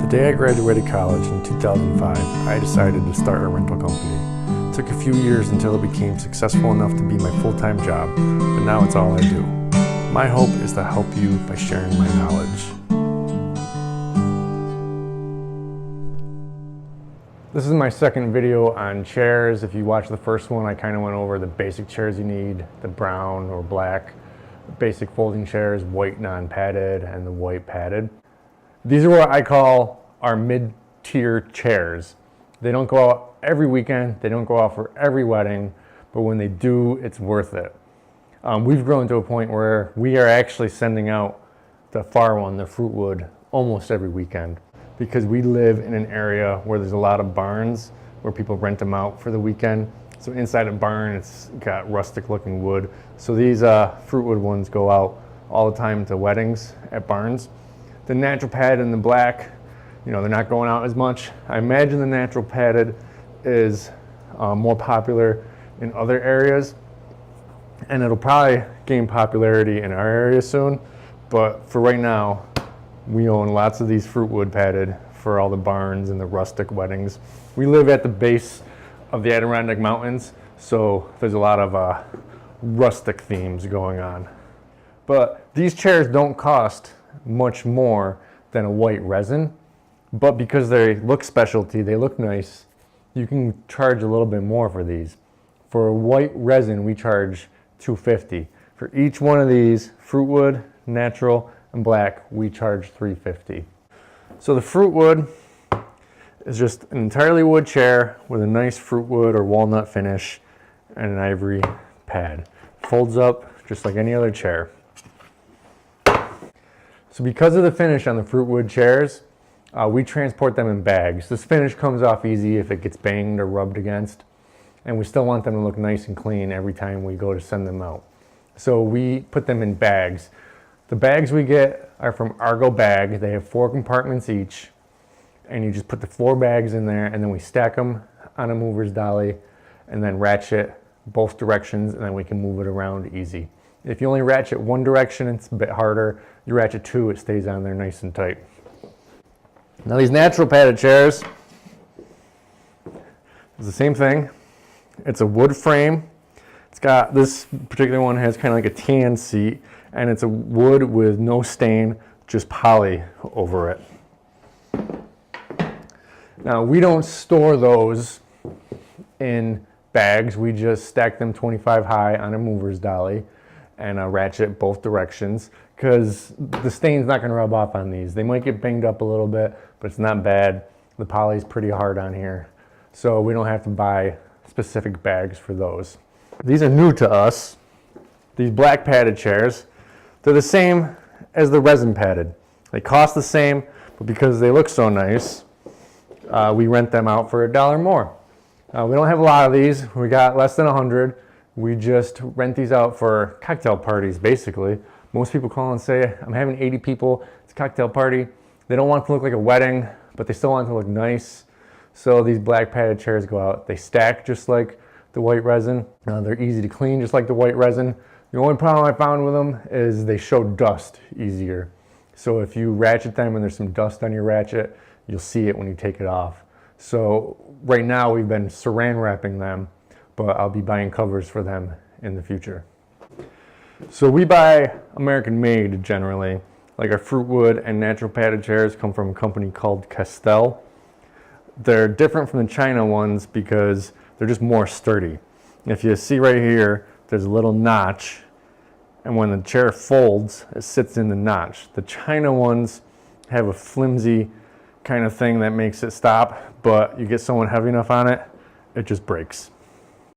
The day I graduated college in 2005, I decided to start a rental company. It took a few years until it became successful enough to be my full-time job, but now it's all I do. My hope is to help you by sharing my knowledge. This is my second video on chairs. If you watched the first one, I kind of went over the basic chairs you need, the brown or black, basic folding chairs, white non-padded, and the white padded. These are what I call our mid-tier chairs. They don't go out every weekend, they don't go out for every wedding, but when they do, it's worth it. We've grown to a point where we are actually sending out the far one, the Fruitwood, almost every weekend because we live in an area where there's a lot of barns where people rent them out for the weekend. So inside a barn, it's got rustic looking wood. So these Fruitwood ones go out all the time to weddings at barns. The natural padded and the black, they're not going out as much. I imagine the natural padded is more popular in other areas, and it'll probably gain popularity in our area soon. But for right now, we own lots of these Fruitwood padded for all the barns and the rustic weddings. We live at the base of the Adirondack Mountains, so there's a lot of rustic themes going on. But these chairs don't cost much more than a white resin, but because they look specialty, they look nice, you can charge a little bit more for these. For a white resin, we charge $250. For each one of these, Fruitwood, natural, and black, we charge $350. So the Fruitwood is just an entirely wood chair with a nice Fruitwood or walnut finish and an ivory pad. Folds up just like any other chair. So because of the finish on the Fruitwood chairs, we transport them in bags. This finish comes off easy if it gets banged or rubbed against, and we still want them to look nice and clean every time we go to send them out. So we put them in bags. The bags we get are from Argo Bag. They have 4 compartments each, and you just put the 4 bags in there, and then we stack them on a mover's dolly and then ratchet both directions, and then we can move it around easy. If you only ratchet one direction, it's a bit harder. You ratchet 2, it stays on there nice and tight. Now these natural padded chairs is the same thing. It's a wood frame. It's got, this particular one has kind of like a tan seat, and it's a wood with no stain, just poly over it. Now we don't store those in bags. We just stack them 25 high on a mover's dolly and ratchet both directions, because the stain's not going to rub off on these. They might get banged up a little bit, but it's not bad. The poly's pretty hard on here, so we don't have to buy specific bags for those. These are new to us. These black padded chairs, they're the same as the resin padded. They cost the same, but because they look so nice, we rent them out for $1 more. We don't have a lot of these. We got less than 100. We just rent these out for cocktail parties, basically. Most people call and say, I'm having 80 people, it's a cocktail party. They don't want it to look like a wedding, but they still want it to look nice. So these black padded chairs go out. They stack just like the white resin. They're easy to clean just like the white resin. The only problem I found with them is they show dust easier. So if you ratchet them and there's some dust on your ratchet, you'll see it when you take it off. So right now we've been saran wrapping them, but I'll be buying covers for them in the future. So we buy American made generally. Like our Fruitwood and natural padded chairs come from a company called Castell. They're different from the China ones because they're just more sturdy. If you see right here, there's a little notch, and when the chair folds, it sits in the notch. The China ones have a flimsy kind of thing that makes it stop, but you get someone heavy enough on it, it just breaks.